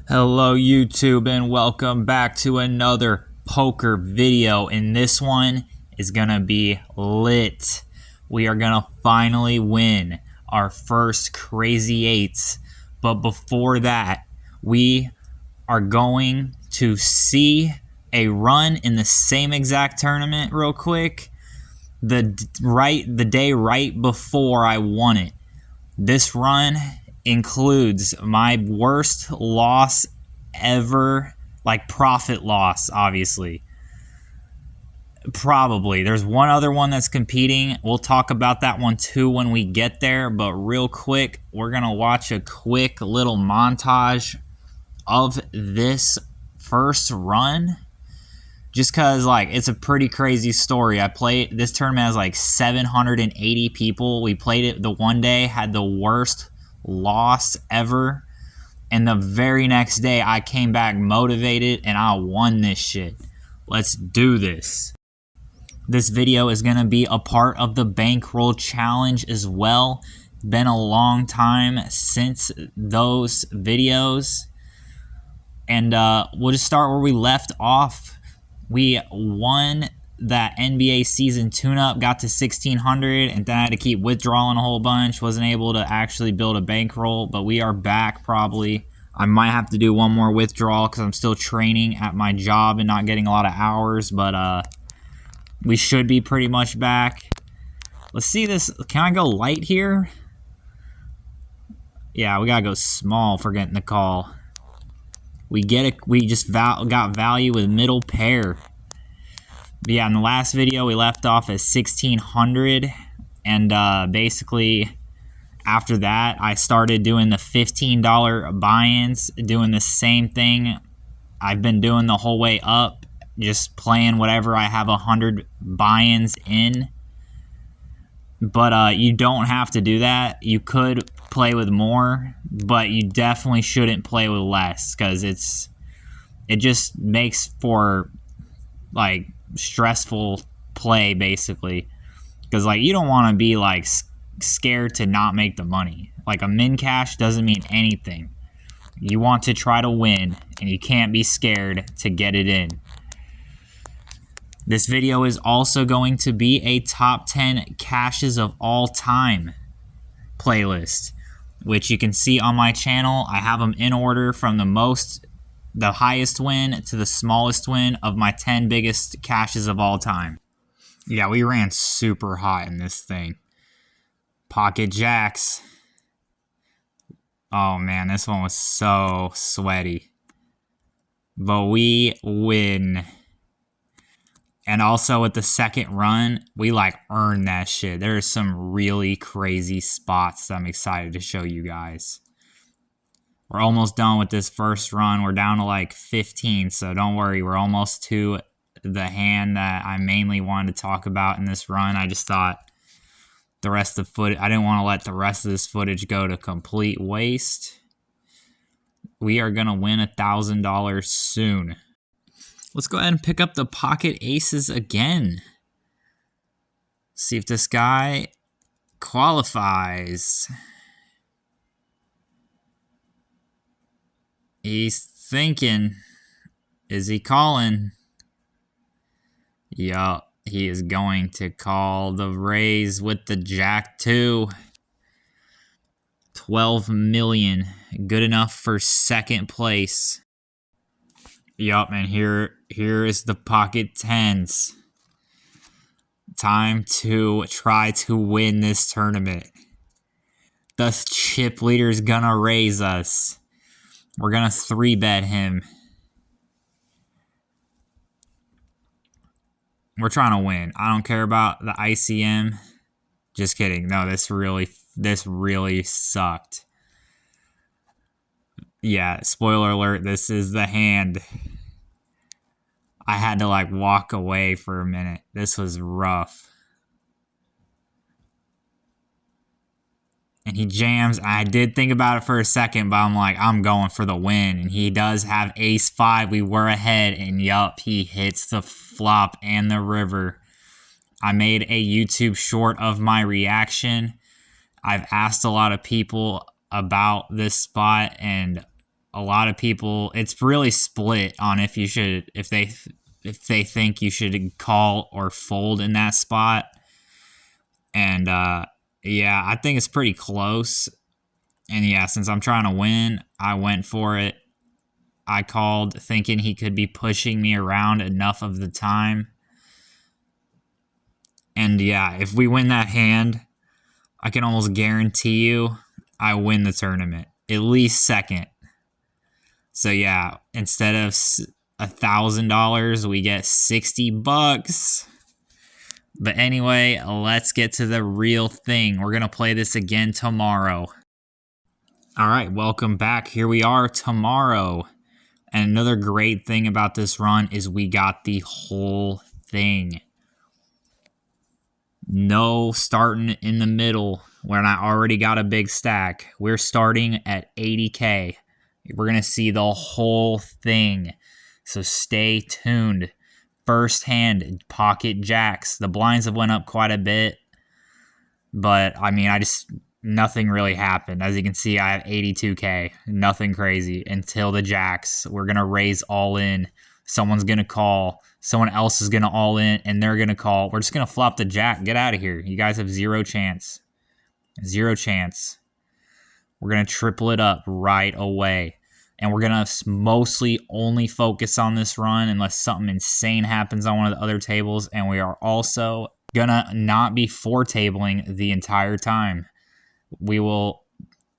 Hello YouTube and welcome back to another poker video, and this one is gonna be lit. We are gonna finally win our first crazy eights, but before that we are going to see a run in the same exact tournament real quick the day right before I won it. This run includes my worst loss ever, like profit loss, obviously. Probably. There's one other one that's competing. We'll talk about that one too when we get there, but real quick, we're going to watch a quick little montage of this first run. Just because, like, it's a pretty crazy story. This tournament has, like, 780 people. We played it the one day, had the worst loss ever. And the very next day, I came back motivated, and I won this shit. Let's do this. This video is going to be a part of the Bankroll challenge as well. Been a long time since those videos. And we'll just start where we left off. We won that NBA season tune-up, got to 1,600, and then I had to keep withdrawing a whole bunch. Wasn't able to actually build a bankroll, but we are back probably. I might have to do one more withdrawal because I'm still training at my job and not getting a lot of hours, but we should be pretty much back. Let's see this. Can I go light here? Yeah, we gotta go small for getting the call. We just got value with middle pair. But yeah, in the last video, we left off at 1,600. And basically, after that, I started doing the $15 buy-ins, doing the same thing I've been doing the whole way up, just playing whatever I have 100 buy-ins in. But you don't have to do that. You could play with more, but you definitely shouldn't play with less because it just makes for like stressful play basically. Because like you don't want to be like scared to not make the money. Like a min cash doesn't mean anything. You want to try to win, and you can't be scared to get it in. This video is also going to be a top 10 cashes of all time playlist, which you can see on my channel. I have them in order from the highest win to the smallest win of my 10 biggest cashes of all time. Yeah, we ran super hot in this thing. Pocket jacks. Oh man, this one was so sweaty. But we win. And also with the second run, we like earned that shit. There's some really crazy spots that I'm excited to show you guys. We're almost done with this first run. We're down to like 15, so don't worry. We're almost to the hand that I mainly wanted to talk about in this run. I just thought the rest of the footage, I didn't want to let the rest of this footage go to complete waste. We are going to win $1,000 soon. Let's go ahead and pick up the pocket aces again. See if this guy qualifies. He's thinking. Is he calling? Yup, he is going to call the raise with the jack 2. 12 million. Good enough for second place. Yup, and here is the pocket tens. Time to try to win this tournament. The chip leader's gonna raise us. We're gonna 3-bet him. We're trying to win. I don't care about the ICM. Just kidding. No, this really sucked. Yeah, spoiler alert, this is the hand. I had to like walk away for a minute. This was rough. And he jams. I did think about it for a second, but I'm like, I'm going for the win. And he does have ace 5. We were ahead, and yup, he hits the flop and the river. I made a YouTube short of my reaction. I've asked a lot of people about this spot, and a lot of people, it's really split on if you should, if they think you should call or fold in that spot. And yeah, I think it's pretty close. And yeah, since I'm trying to win, I went for it. I called thinking he could be pushing me around enough of the time. And yeah, if we win that hand, I can almost guarantee you I win the tournament. At least second. So yeah, instead of $1,000, we get $60. But anyway, let's get to the real thing. We're going to play this again tomorrow. All right, welcome back. Here we are tomorrow. And another great thing about this run is we got the whole thing. No starting in the middle when I already got a big stack. We're starting at 80K. We're going to see the whole thing. So stay tuned. First hand, pocket jacks. The blinds have went up quite a bit. But, I mean, nothing really happened. As you can see, I have 82K. Nothing crazy until the jacks. We're going to raise all in. Someone's going to call. Someone else is going to all in, and they're going to call. We're just going to flop the jack. Get out of here. You guys have zero chance. Zero chance. We're going to triple it up right away. And we're going to mostly only focus on this run unless something insane happens on one of the other tables. And we are also going to not be four-tabling the entire time. We will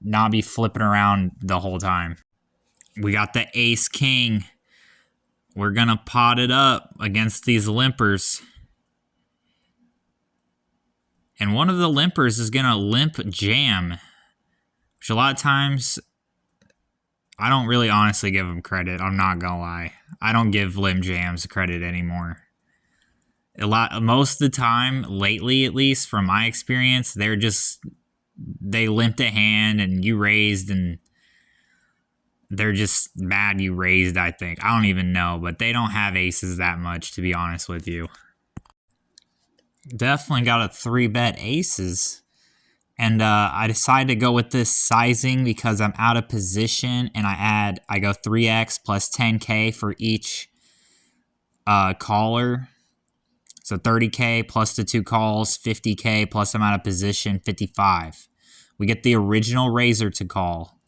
not be flipping around the whole time. We got the ace-king. We're going to pot it up against these limpers. And one of the limpers is going to limp jam. Which a lot of times, I don't really honestly give them credit. I'm not going to lie. I don't give limp jams credit anymore. Most of the time, lately at least, from my experience, they limped a hand and you raised and they're just mad you raised, I think. I don't even know, but they don't have aces that much, to be honest with you. Definitely got a 3-bet aces. And I decided to go with this sizing because I'm out of position, and I go 3x plus 10K for each caller. So 30K plus the 2 calls, 50K plus I'm out of position, 55. We get the original raiser to call.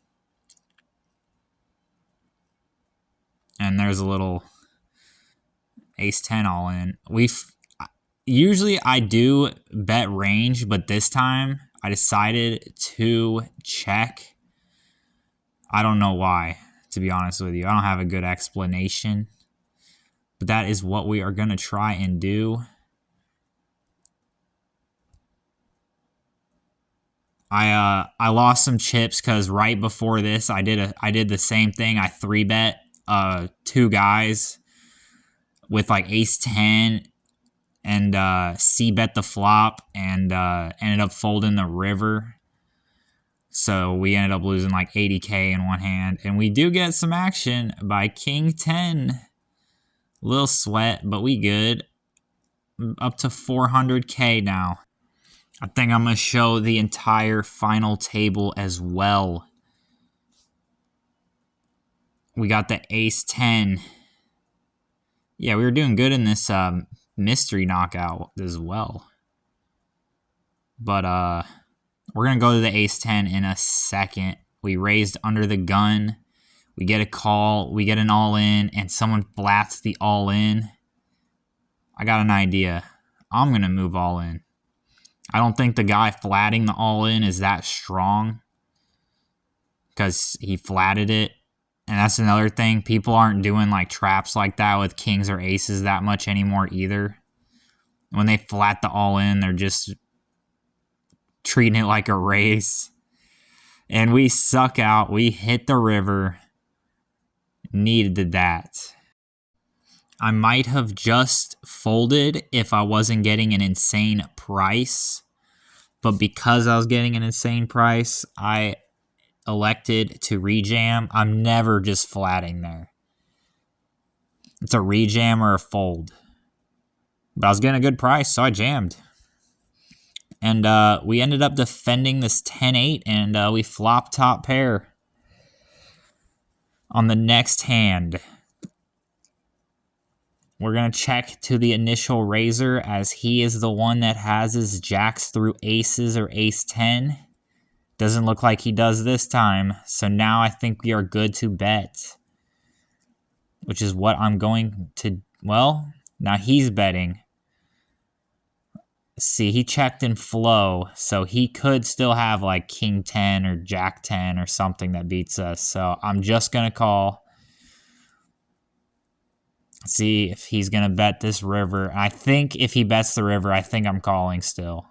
And there's a little ace-10 all in. Usually I do bet range, but this time I decided to check. I don't know why, to be honest with you. I don't have a good explanation. But that is what we are going to try and do. I lost some chips because right before this I did the same thing. I 3-bet 2 guys with like ace-10 and c-bet the flop and ended up folding the river. So we ended up losing like 80K in one hand. And we do get some action by king-10. Little sweat, but we good. Up to 400K now. I think I'm going to show the entire final table as well. We got the ace-10. Yeah, we were doing good in this mystery knockout as well. But we're going to go to the ace-10 in a second. We raised under the gun. We get a call. We get an all-in, and someone flats the all-in. I got an idea. I'm going to move all-in. I don't think the guy flatting the all-in is that strong because he flatted it. And that's another thing. People aren't doing like traps like that with kings or aces that much anymore either. When they flat the all-in, they're just treating it like a race. And we suck out. We hit the river. Needed that. I might have just folded if I wasn't getting an insane price. But because I was getting an insane price, I elected to rejam. I'm never just flatting there. It's a rejam or a fold. But I was getting a good price, so I jammed. And we ended up defending this 10-8, and we flopped top pair. On the next hand, we're going to check to the initial raiser, as he is the one that has his jacks through aces or ace 10. Doesn't look like he does this time. So now I think we are good to bet, which is what I'm going to... Well, now he's betting. See, he checked in flow, so he could still have like king 10 or jack 10 or something that beats us. So I'm just going to call. See if he's going to bet this river. I think if he bets the river, I think I'm calling still.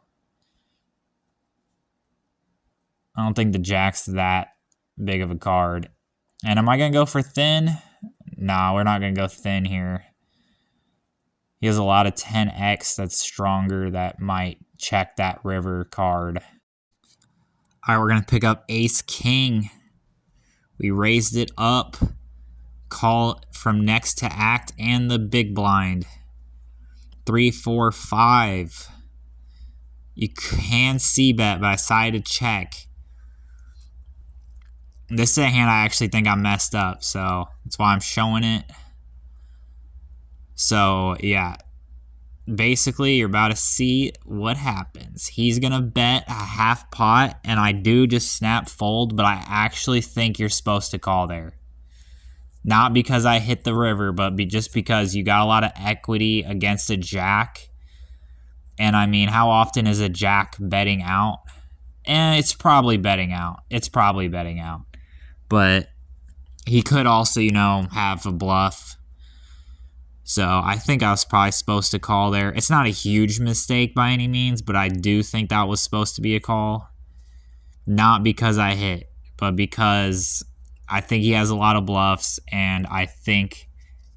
I don't think the jack's that big of a card. And am I going to go for thin? Nah, we're not going to go thin here. He has a lot of 10x that's stronger that might check that river card. All right, we're going to pick up ace-king. We raised it up. Call from next to act and the big blind. 3, 4, 5. You can c-bet, but I decided to check. This is a hand I actually think I messed up, so that's why I'm showing it. So, yeah. Basically, you're about to see what happens. He's going to bet a half pot, and I do just snap fold, but I actually think you're supposed to call there. Not because I hit the river, but just because you got a lot of equity against a jack. And I mean, how often is a jack betting out? And it's probably betting out. It's probably betting out. But he could also, you know, have a bluff. So I think I was probably supposed to call there. It's not a huge mistake by any means, but I do think that was supposed to be a call. Not because I hit, but because I think he has a lot of bluffs, and I think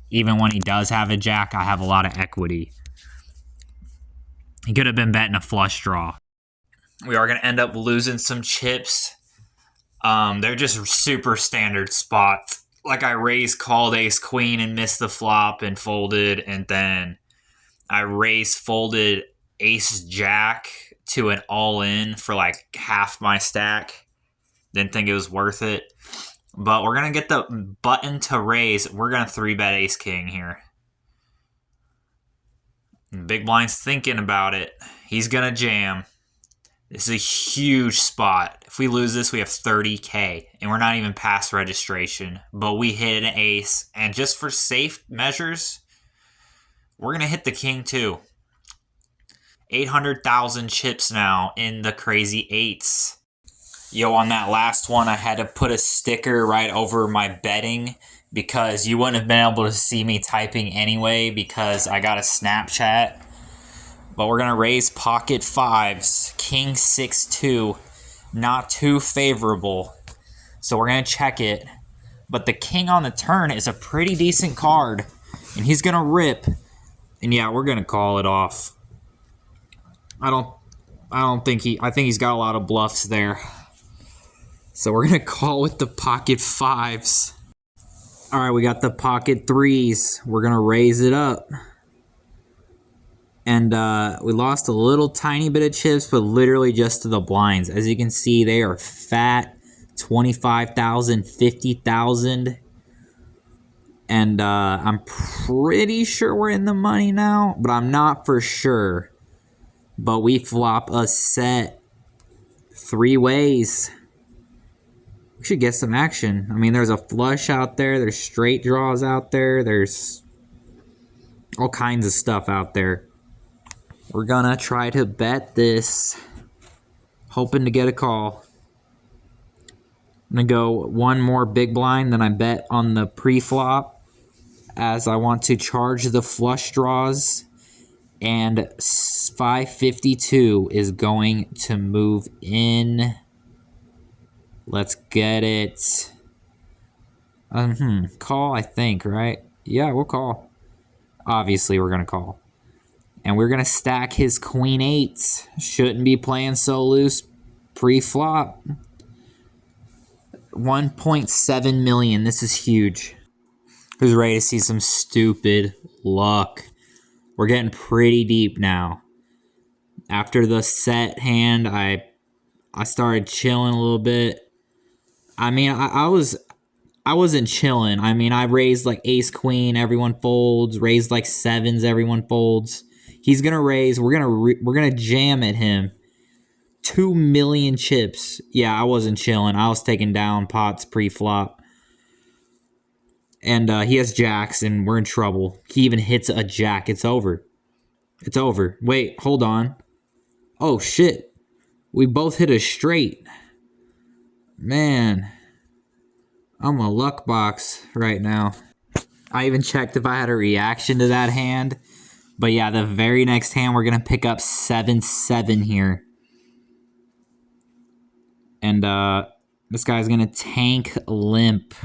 even when he does have a jack, I have a lot of equity. He could have been betting a flush draw. We are going to end up losing some chips. They're just super standard spots. Like I raised, called ace queen and missed the flop and folded, and then I raised, folded ace jack to an all in for like half my stack. Didn't think it was worth it. But we're going to get the button to raise. We're going to 3-bet ace king here. Big blind's thinking about it. He's going to jam. This is a huge spot. If we lose this, we have 30K, and we're not even past registration. But we hit an ace, and just for safe measures, we're going to hit the king too. 800,000 chips now in the crazy eights. Yo, on that last one, I had to put a sticker right over my betting because you wouldn't have been able to see me typing anyway because I got a Snapchat. But we're going to raise pocket fives. King 6-2. Not too favorable. So we're going to check it. But the king on the turn is a pretty decent card. And he's going to rip. And yeah, we're going to call it off. I think he's got a lot of bluffs there. So we're going to call with the pocket fives. All right, we got the pocket threes. We're going to raise it up. And we lost a little tiny bit of chips, but literally just to the blinds. As you can see, they are fat. 25,000, 50,000. And I'm pretty sure we're in the money now, but I'm not for sure. But we flop a set 3 ways. We should get some action. I mean, there's a flush out there. There's straight draws out there. There's all kinds of stuff out there. We're gonna try to bet this, hoping to get a call. I'm gonna go one more big blind than I bet on the pre-flop, as I want to charge the flush draws, and 552 is going to move in. Let's get it. Call, I think, right? Yeah, we'll call. Obviously, we're gonna call. And we're going to stack his queen 8. Shouldn't be playing so loose pre-flop. 1.7 million. This is huge. Who's ready to see some stupid luck? We're getting pretty deep now. After the set hand, I started chilling a little bit. I mean, I I wasn't chilling. I mean, I raised like ace queen, everyone folds. Raised like sevens, everyone folds. He's gonna raise. We're gonna jam at him. 2 million chips. Yeah, I wasn't chilling. I was taking down pots pre-flop. And he has jacks, and we're in trouble. He even hits a jack. It's over. It's over. Wait, hold on. Oh, shit. We both hit a straight. Man. I'm a luck box right now. I even checked if I had a reaction to that hand. But yeah, the very next hand, we're going to pick up 7-7 here. And this guy's going to tank limp.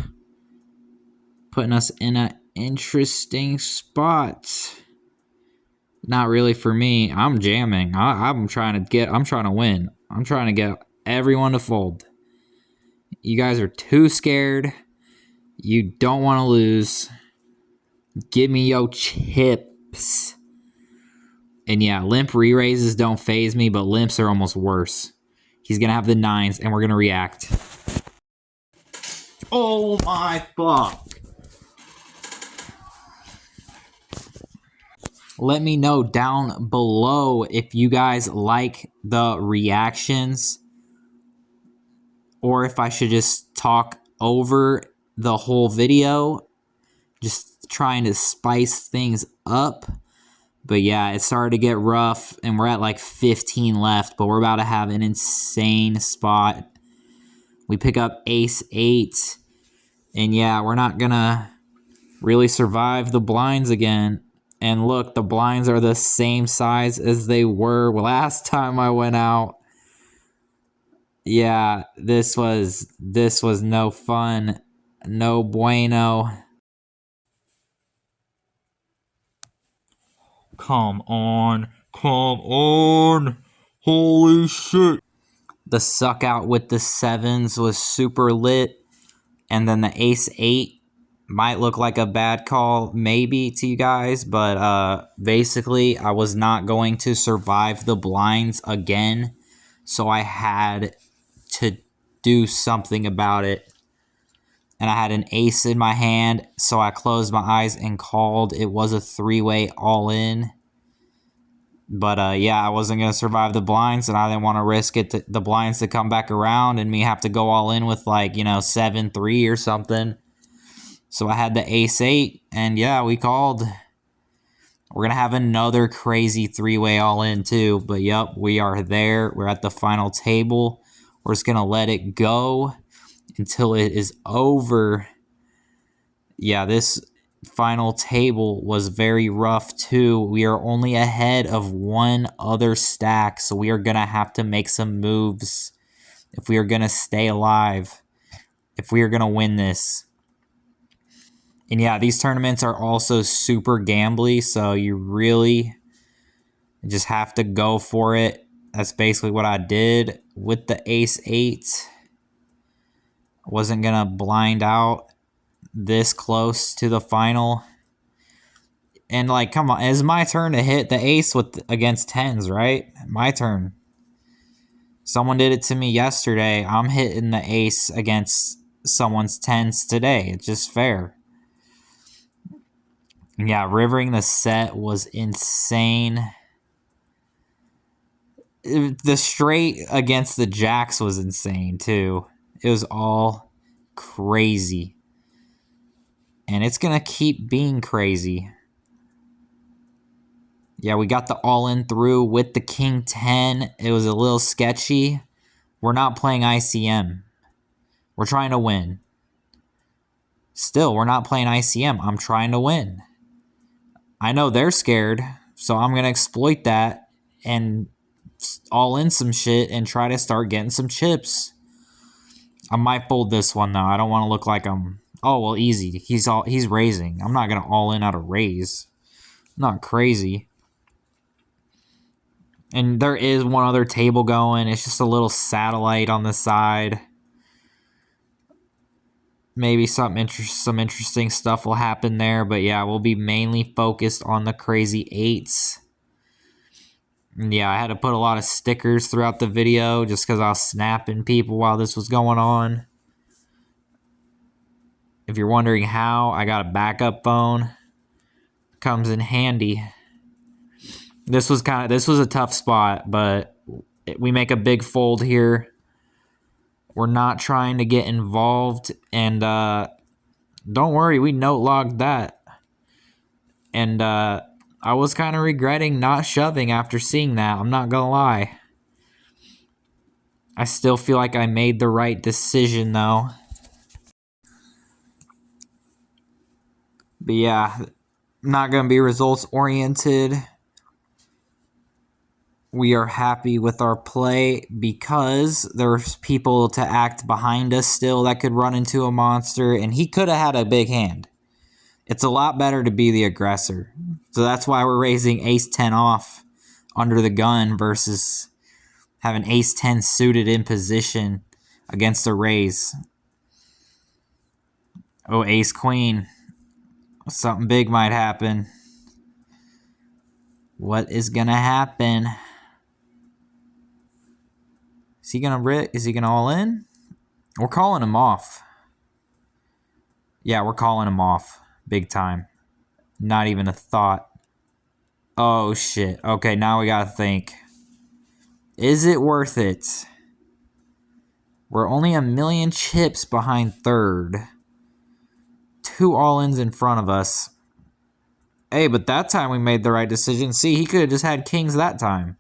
Putting us in an interesting spot. Not really for me. I'm jamming. I'm trying to win. I'm trying to get everyone to fold. You guys are too scared. You don't want to lose. Give me your chips. And yeah, limp re-raises don't faze me, but limps are almost worse. He's going to have the 9s, and we're going to react. Oh my fuck. Let me know down below if you guys like the reactions or if I should just talk over the whole video, just trying to spice things up. But yeah, it started to get rough, and we're at like 15 left, but we're about to have an insane spot. We pick up ace-8, and yeah, we're not gonna really survive the blinds again. And look, the blinds are the same size as they were last time I went out. Yeah, this was no fun. No bueno. Come on. Come on. Holy shit. The suck out with the 7s was super lit. And then the ace-8 might look like a bad call maybe to you guys, but basically I was not going to survive the blinds again, so I had to do something about it. And I had an ace in my hand, so I closed my eyes and called. It was a 3-way all-in. But yeah, I wasn't going to survive the blinds, and I didn't want to risk the blinds to come back around and me have to go all in with, like, 7-3 or something. So I had the ace-8, and yeah, we called. We're going to have another crazy 3-way all-in too, but yep, we are there. We're at the final table. We're just going to let it go until it is over. Yeah, this final table was very rough too. We are only ahead of one other stack, so we are going to have to make some moves if we are going to stay alive, if we are going to win this. And yeah, these tournaments are also super gambly, so you really just have to go for it. That's basically what I did with the ace-8. I wasn't going to blind out this close to the final. And, like, come on, it's my turn to hit the ace against 10s, right? My turn. Someone did it to me yesterday. I'm hitting the ace against someone's 10s today. It's just fair. Yeah, rivering the set was insane. The straight against the jacks was insane, too. It was all crazy. And it's going to keep being crazy. Yeah, we got the all-in through with the king 10. It was a little sketchy. We're not playing ICM. We're trying to win. Still, we're not playing ICM. I'm trying to win. I know they're scared, so I'm going to exploit that and all in some shit and try to start getting some chips. I might fold this one, though. I don't want to look like I'm... Oh, well, easy. He's raising. I'm not going to all in out of raise. I'm not crazy. And there is one other table going. It's just a little satellite on the side. Maybe some interesting stuff will happen there. But yeah, we'll be mainly focused on the crazy 8s. And yeah, I had to put a lot of stickers throughout the video just because I was snapping people while this was going on. If you're wondering how, I got a backup phone. Comes in handy. This was a tough spot, but we make a big fold here. We're not trying to get involved, and don't worry, we note logged that. And I was kind of regretting not shoving after seeing that. I'm not gonna lie. I still feel like I made the right decision though. But yeah, not gonna be results oriented. We are happy with our play because there's people to act behind us still that could run into a monster, and he could have had a big hand. It's a lot better to be the aggressor. So that's why we're raising ace-10 off under the gun versus having ace-10 suited in position against a raise. Oh, ace-queen. Something big might happen. What is going to happen? Is he gonna all in? We're calling him off. Yeah, we're calling him off. Big time. Not even a thought. Oh, shit. Okay, now we gotta think. Is it worth it? We're only a million chips behind third. 2 all-ins in front of us. Hey, but that time we made the right decision. See, he could have just had kings that time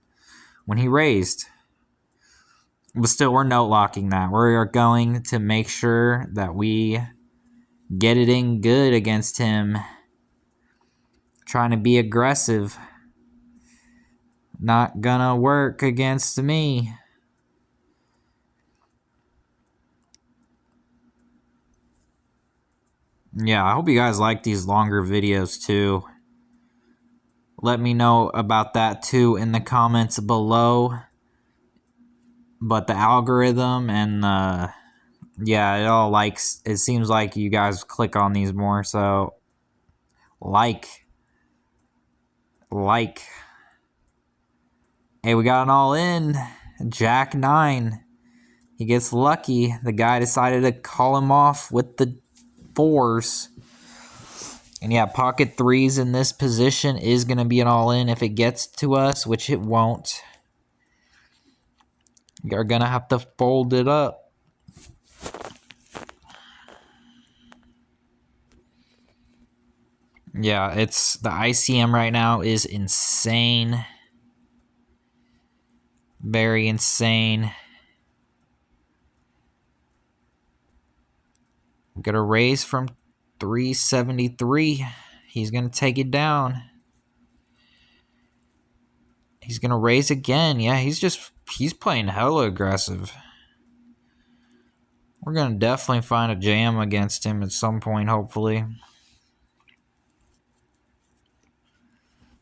when he raised. But still, we're note locking that. We're going to make sure that we get it in good against him. Trying to be aggressive. Not gonna work against me. Yeah, I hope you guys like these longer videos too. Let me know about that too in the comments below. But the algorithm and yeah, it seems like you guys click on these more, so like. Hey, we got an all in. Jack 9. He gets lucky. The guy decided to call him off with the 4s. And yeah, pocket 3s in this position is going to be an all in if it gets to us, which it won't. You're going to have to fold it up. Yeah, it's the ICM right now is insane. Very insane. Got a raise from 373. He's going to take it down. He's going to raise again. Yeah, he's playing hella aggressive. We're going to definitely find a jam against him at some point, hopefully.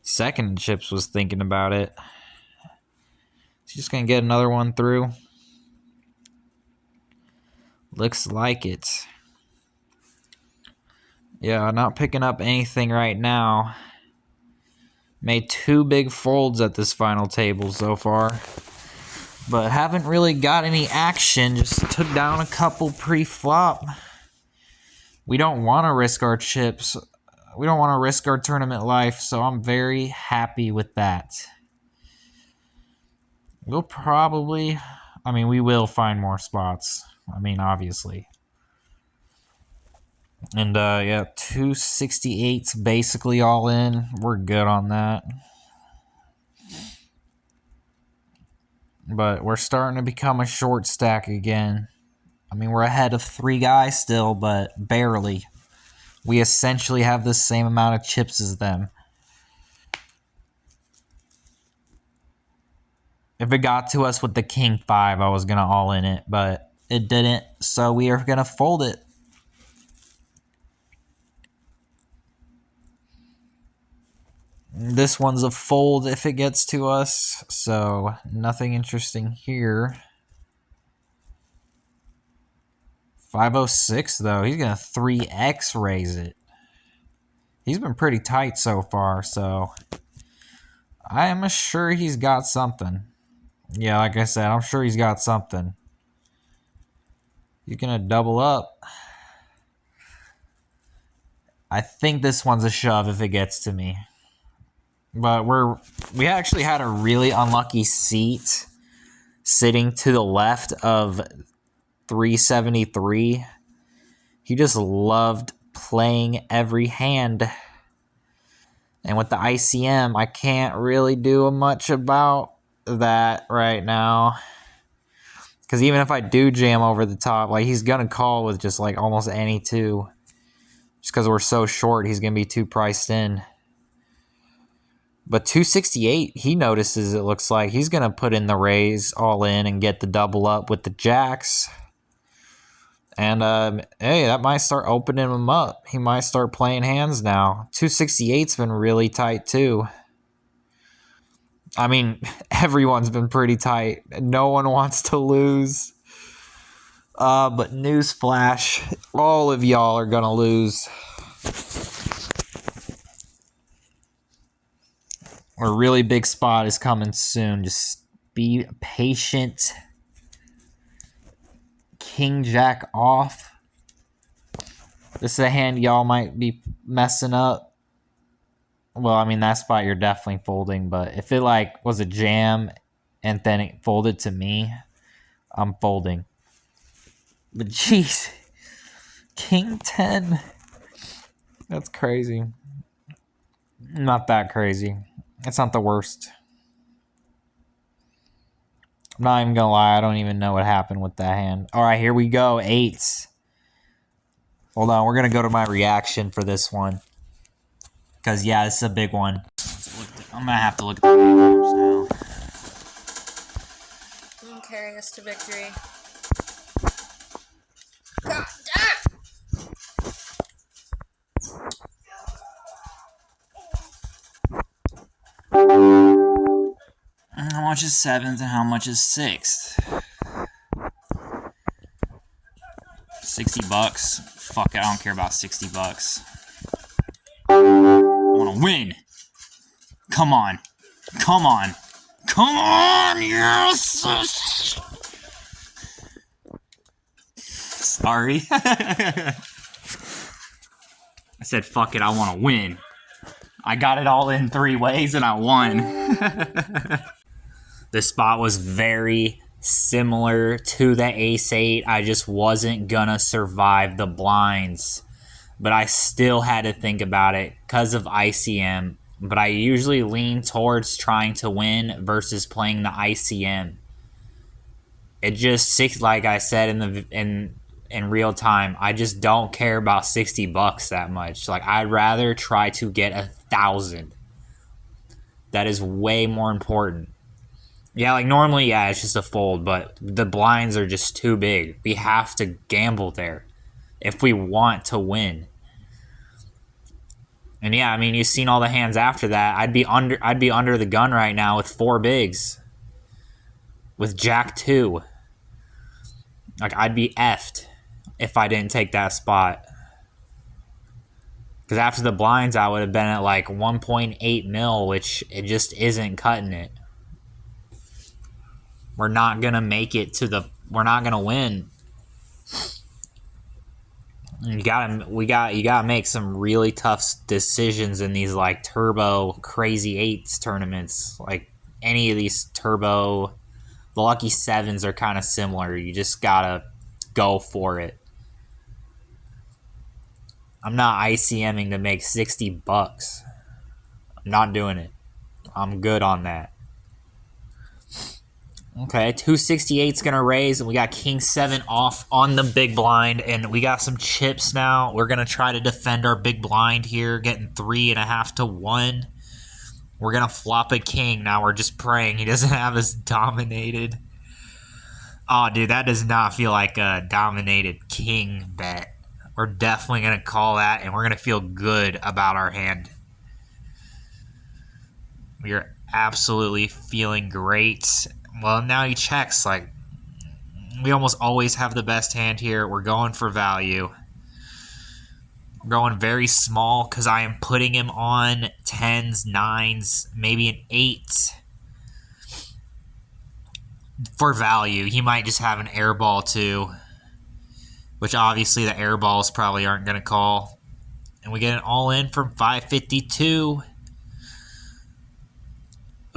Second Chips was thinking about it. He's just going to get another one through. Looks like it. Yeah, not picking up anything right now. Made 2 big folds at this final table so far. But haven't really got any action. Just took down a couple pre-flop. We don't want to risk our chips. We don't want to risk our tournament life, so I'm very happy with that. We'll probably... I mean, we will find more spots. I mean, obviously. And, yeah, 268's basically all in. We're good on that. But we're starting to become a short stack again. I mean, we're ahead of 3 guys still, but barely. We essentially have the same amount of chips as them. If it got to us with the king 5, I was going to all in it, but it didn't, so we are going to fold it. This one's a fold if it gets to us, so nothing interesting here. 506, though. He's going to 3x raise it. He's been pretty tight so far, so I am sure he's got something. Yeah, like I said, I'm sure he's got something. He's going to double up. I think this one's a shove if it gets to me. But we actually had a really unlucky seat sitting to the left of 373. He just loved playing every hand. And with the ICM, I can't really do much about that right now. Because even if I do jam over the top, like, he's going to call with just, like, almost any two. Just because we're so short, he's going to be too priced in. But 268, he notices, it looks like. He's going to put in the raise all in and get the double up with the jacks. And, hey, that might start opening him up. He might start playing hands now. 268's been really tight, too. I mean, everyone's been pretty tight. No one wants to lose. But newsflash, all of y'all are going to lose. A really big spot is coming soon. Just be patient. King Jack off. This is a hand y'all might be messing up. Well, I mean, that spot you're definitely folding, but if it like was a jam and then it folded to me, I'm folding. But jeez, King 10. That's crazy. Not that crazy. It's not the worst. I'm not even gonna lie, I don't even know what happened with that hand. Alright, here we go. Eights. Hold on, we're gonna go to my reaction for this one. Because, yeah, this is a big one. I'm gonna have to look at the numbers now. You can carry us to victory. God damn! How much is 7th and how much is 6th? $60. Fuck it, I don't care about $60. I want to win. Come on. Come on. Come on, yes! Sorry. I said, fuck it, I want to win. I got it all in 3 ways and I won. This spot was very similar to the ace-8. I just wasn't gonna survive the blinds. But I still had to think about it because of ICM. But I usually lean towards trying to win versus playing the ICM. It just, like I said in real time, I just don't care about $60 that much. Like, I'd rather try to get 1,000. That is way more important. Yeah, like normally, yeah, it's just a fold, but the blinds are just too big. We have to gamble there if we want to win. And yeah, I mean, you've seen all the hands after that. I'd be under the gun right now with 4 bigs. With Jack 2. Like, I'd be effed if I didn't take that spot. Because after the blinds, I would have been at like 1.8 mil, which it just isn't cutting it. We're not going to make it to the... We're not going to win. You gotta make some really tough decisions in these like turbo crazy 8s tournaments. Like any of these turbo, the lucky 7s are kind of similar. You just gotta go for it. I'm not ICMing to make $60. I'm not doing it. I'm good on that. Okay, 268's gonna raise, and we got King 7 off on the big blind, and we got some chips now. We're gonna try to defend our big blind here, getting 3.5 to 1. We're gonna flop a king. Now we're just praying he doesn't have us dominated. Oh, dude, that does not feel like a dominated king bet. We're definitely gonna call that, and we're gonna feel good about our hand. We are absolutely feeling great. Well, now he checks. Like, we almost always have the best hand here. We're going for value. We're going very small because I am putting him on 10s, 9s, maybe an 8 for value. He might just have an air ball too, which obviously the air balls probably aren't going to call. And we get an all-in from 552.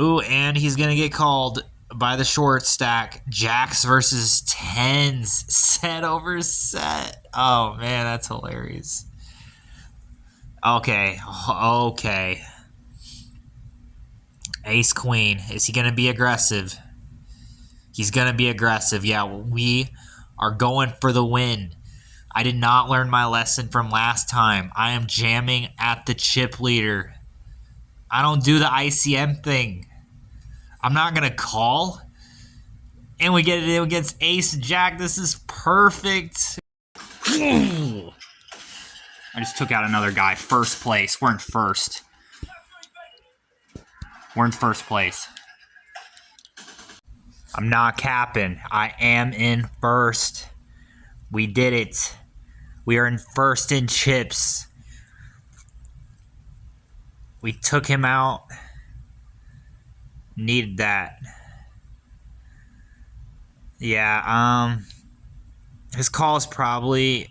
Ooh, and he's going to get called by the short stack. Jacks versus tens. Set over set. Oh, man, that's hilarious. Okay. Ace queen. Is he going to be aggressive? He's going to be aggressive. Yeah, we are going for the win. I did not learn my lesson from last time. I am jamming at the chip leader. I don't do the ICM thing. I'm not going to call. And we get it against Ace Jack. This is perfect. I just took out another guy. First place. We're in first. We're in first place. I'm not capping. I am in first. We did it. We are in first in chips. We took him out. Needed that. Yeah, his call is probably...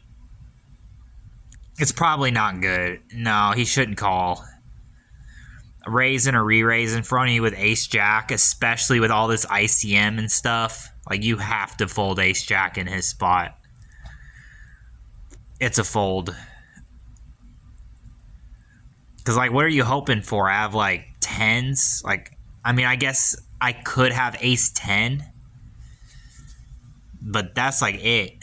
It's probably not good. No, he shouldn't call. A raise and a re-raise in front of you with Ace-Jack, especially with all this ICM and stuff. Like, you have to fold Ace-Jack in his spot. It's a fold. Because, like, what are you hoping for? I have, like, tens? Like, I mean, I guess I could have Ace-10. But that's, like, it.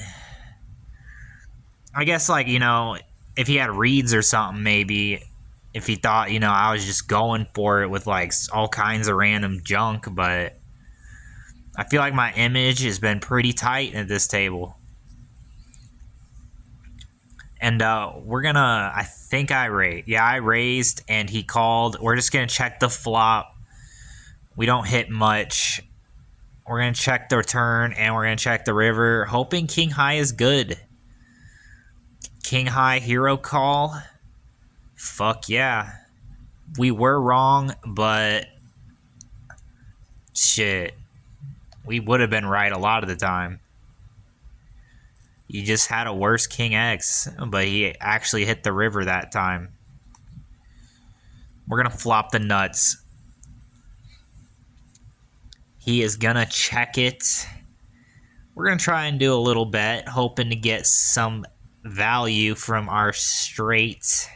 I guess, like, you know, if he had reads or something, maybe... If he thought, you know, I was just going for it with, like, all kinds of random junk, but I feel like my image has been pretty tight at this table. And we're gonna, I think I raised. Yeah, I raised, and he called. We're just gonna check the flop. We don't hit much. We're gonna check the return, and we're gonna check the river, hoping King High is good. King High hero call. Fuck yeah. We were wrong, but shit. We would have been right a lot of the time. You just had a worse King X, but he actually hit the river that time. We're going to flop the nuts. He is going to check it. We're going to try and do a little bet, hoping to get some value from our straight.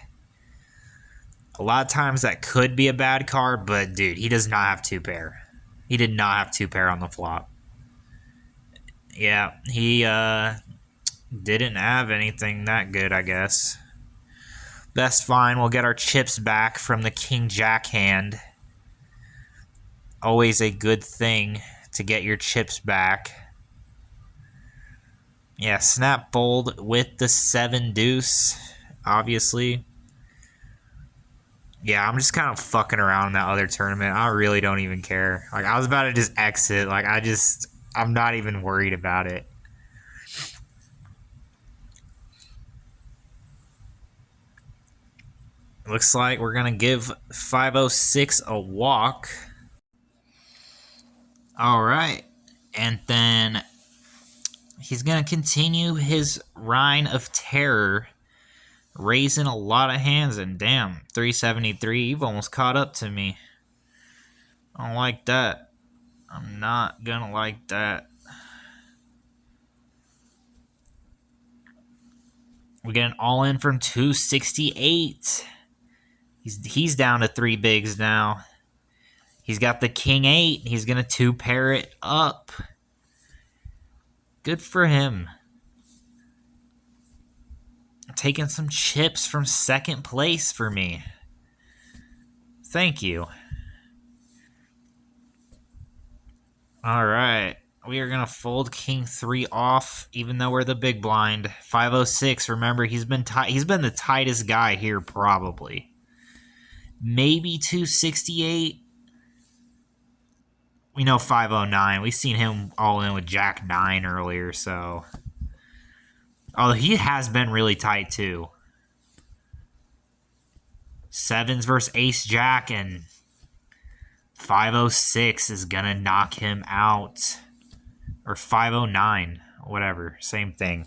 A lot of times that could be a bad card, but dude, he does not have two pair. He did not have two pair on the flop. Yeah, he didn't have anything that good, I guess. That's fine. We'll get our chips back from the King Jack hand. Always a good thing to get your chips back. Yeah, snap fold with the 7 deuce, obviously. Yeah, I'm just kind of fucking around in that other tournament. I really don't even care. Like, I was about to just exit. Like, I'm not even worried about it. Looks like we're going to give 506 a walk. All right. And then he's going to continue his reign of terror, raising a lot of hands. And damn, 373, you've almost caught up to me. I don't like that. I'm not going to like that. We get an all-in from 268. He's down to 3 bigs now. He's got the King 8. He's going to 2-pair it up. Good for him. Taking some chips from second place for me. Thank you. All right. We are going to fold King 3 off, even though we're the big blind. 506, remember, he's been the tightest guy here, probably. Maybe 268. We know 509. We've seen him all in with Jack 9 earlier, so... Although he has been really tight, too. 7s versus Ace Jack, and 506 is going to knock him out. Or 509, whatever, same thing.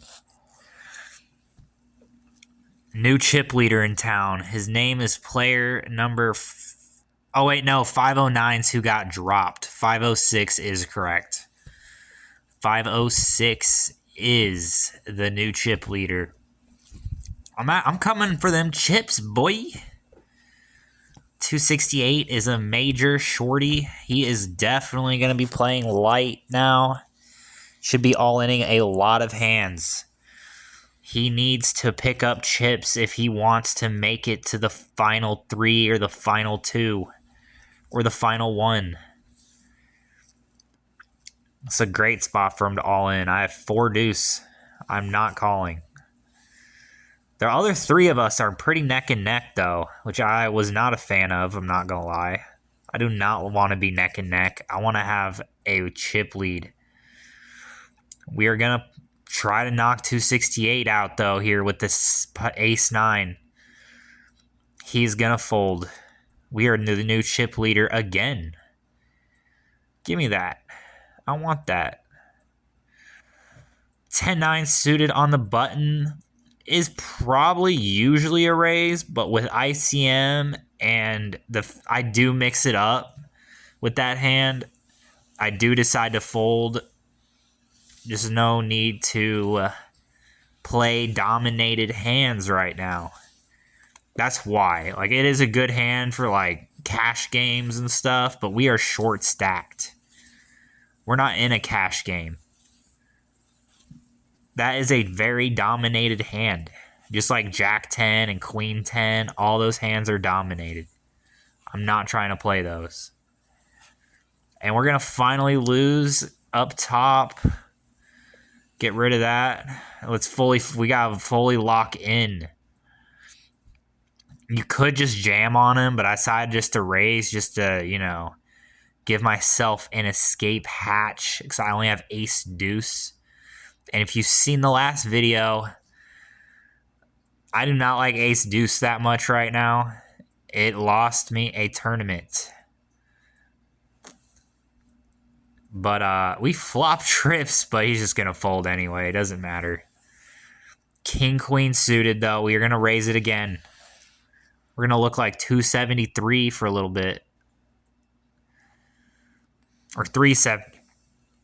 New chip leader in town. His name is player number... 509's who got dropped. 506 is correct. 506 is the new chip leader. I'm coming for them chips, boy. 268 is a major shorty. He is definitely going to be playing light now. Should be all-inning a lot of hands. He needs to pick up chips if he wants to make it to the final 3 or the final 2 or the final 1. It's a great spot for him to all in. I have 4 deuce. I'm not calling. The other 3 of us are pretty neck and neck, though, which I was not a fan of, I'm not going to lie. I do not want to be neck and neck. I want to have a chip lead. We are going to try to knock 268 out, though, here with this ace-9. He's going to fold. We are the new chip leader again. Give me that. I want that. 10-9 suited on the button is probably usually a raise, but with ICM and I do mix it up with that hand. I do decide to fold. There's no need to play dominated hands right now. That's why. Like, it is a good hand for, like, cash games and stuff, but we are short stacked. We're not in a cash game. That is a very dominated hand. Just like Jack 10 and Queen 10, all those hands are dominated. I'm not trying to play those. And we're going to finally lose up top. Get rid of that. We got to fully lock in. You could just jam on him, but I decided just to raise, just to, give myself an escape hatch because I only have ace deuce. And if you've seen the last video, I do not like ace deuce that much right now. It lost me a tournament. But we flop trips, but he's just going to fold anyway. It doesn't matter. King, queen suited, though. We are going to raise it again. We're going to look like 273 for a little bit. Or 370.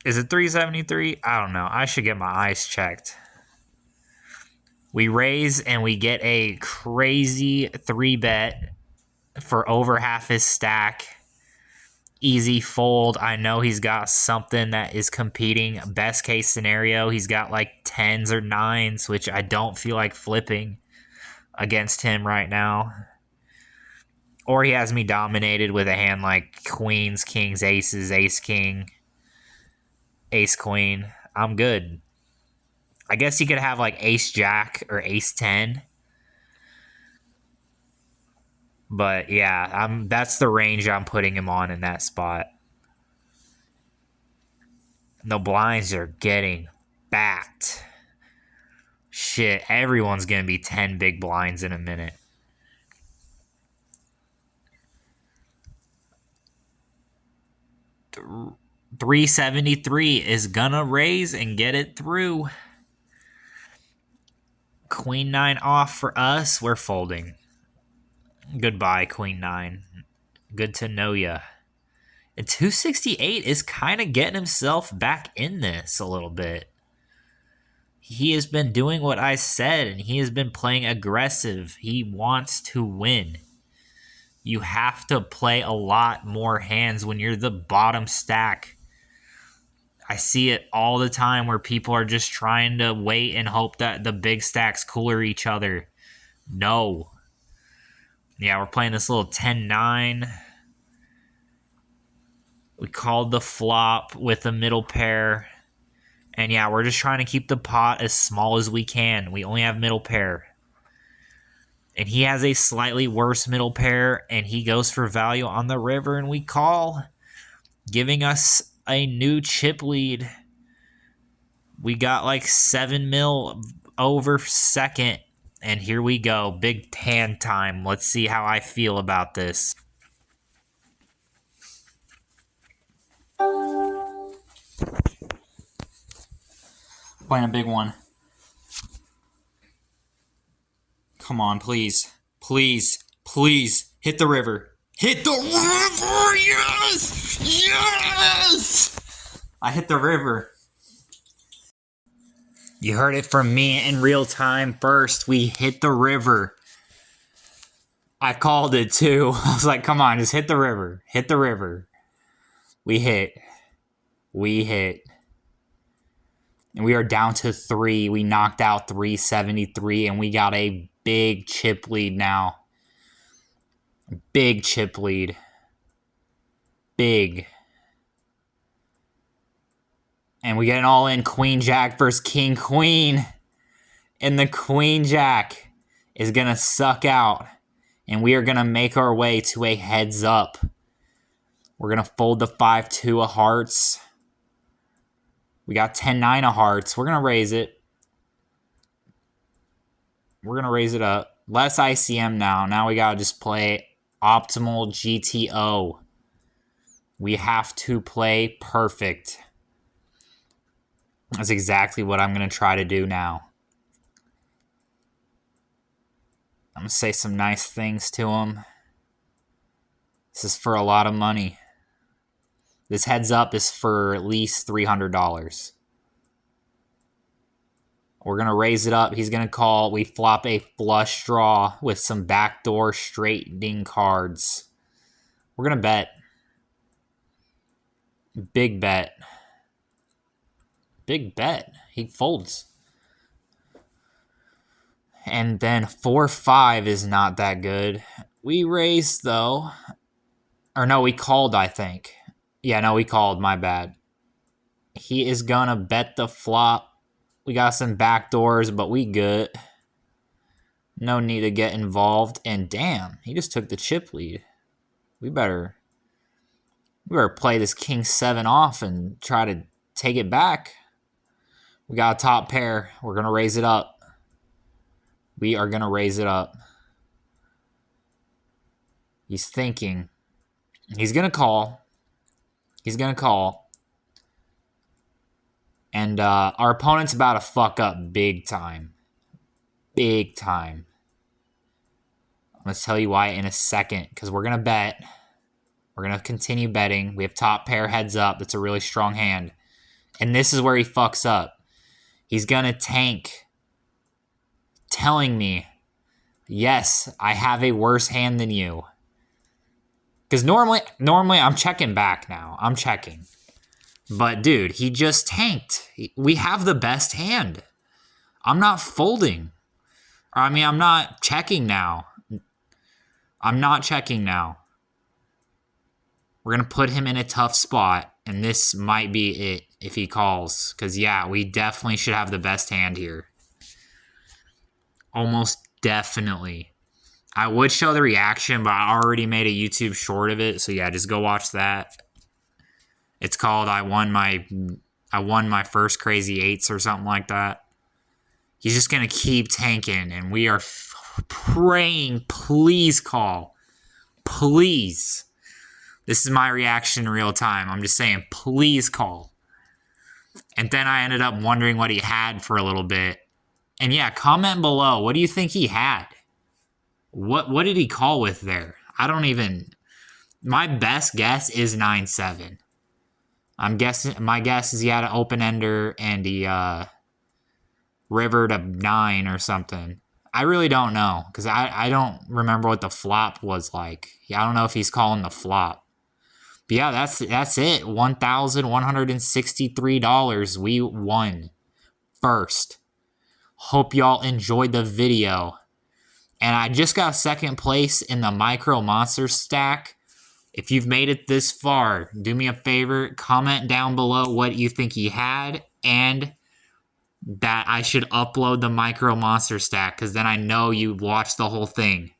Is it 373? I don't know. I should get my eyes checked. We raise and we get a crazy 3-bet for over half his stack. Easy fold. I know he's got something that is competing. Best case scenario, he's got like 10s or 9s, which I don't feel like flipping against him right now. Or he has me dominated with a hand like queens, kings, aces, ace, king, ace, queen. I'm good. I guess he could have like ace, jack, or ace, 10. But yeah, that's the range I'm putting him on in that spot. The blinds are getting backed. Shit, everyone's going to be 10 big blinds in a minute. $373 is gonna raise and get it through. Queen 9 off for us. We're folding. Goodbye, Queen 9. Good to know ya. And 268 is kind of getting himself back in this a little bit. He has been doing what I said, and he has been playing aggressive. He wants to win. You have to play a lot more hands when you're the bottom stack. I see it all the time where people are just trying to wait and hope that the big stacks cooler each other. No. Yeah, we're playing this little 10-9. We called the flop with a middle pair. And yeah, we're just trying to keep the pot as small as we can. We only have middle pair. And he has a slightly worse middle pair, and he goes for value on the river, and we call, giving us a new chip lead. We got like 7 mil over second, and here we go. Big hand time. Let's see how I feel about this. Playing a big one. Come on, please. Please. Please. Hit the river. Hit the river! Yes! Yes! I hit the river. You heard it from me in real time first. We hit the river. I called it too. I was like, come on, just hit the river. Hit the river. We hit. We hit. And we are down to 3. We knocked out 373, and we got a big chip lead now. Big chip lead. Big. And we get an all-in Queen Jack versus King Queen. And the Queen Jack is going to suck out. And we are going to make our way to a heads up. We're going to fold the 5-2 of hearts. We got 10-9 of hearts. We're going to raise it. We're going to raise it up. Less ICM now. Now we got to just play optimal GTO. We have to play perfect. That's exactly what I'm going to try to do now. I'm going to say some nice things to him. This is for a lot of money. This heads up is for at least $300. We're going to raise it up. He's going to call. We flop a flush draw with some backdoor straightening cards. We're going to bet. Big bet. Big bet. He folds. And then 4-5 is not that good. We raised, though. Or no, we called, I think. Yeah, no, we called. My bad. He is going to bet the flop. We got some backdoors, but we good. No need to get involved. And damn, he just took the chip lead. We better play this King 7 off and try to take it back. We got a top pair. We're going to raise it up. We are going to raise it up. He's thinking. He's going to call. He's going to call. And our opponent's about to fuck up big time. Big time. I'm going to tell you why in a second. Because we're going to bet. We're going to continue betting. We have top pair heads up. That's a really strong hand. And this is where he fucks up. He's going to tank. Telling me, yes, I have a worse hand than you. Because normally I'm checking back now. I'm checking. But, dude, he just tanked. We have the best hand. I'm not folding. I mean, I'm not checking now. I'm not checking now. We're going to put him in a tough spot. And this might be it if he calls. Because, yeah, we definitely should have the best hand here. Almost definitely. I would show the reaction, but I already made a YouTube short of it. So, yeah, just go watch that. It's called I won my first crazy eights or something like that. He's just going to keep tanking, and we are praying, please call. Please. This is my reaction in real time. I'm just saying, please call. And then I ended up wondering what he had for a little bit. And yeah, comment below. What do you think he had? What did he call with there? I don't even... My best guess is 9-7. My guess is he had an open-ender and he rivered a 9 or something. I really don't know, because I don't remember what the flop was like. I don't know if he's calling the flop. But yeah, that's it. $1,163. We won first. Hope y'all enjoyed the video. And I just got second place in the Micro Monster stack. If you've made it this far, do me a favor. Comment down below what you think he had. And that I should upload the Micro Monster stack. Because then I know you watched the whole thing.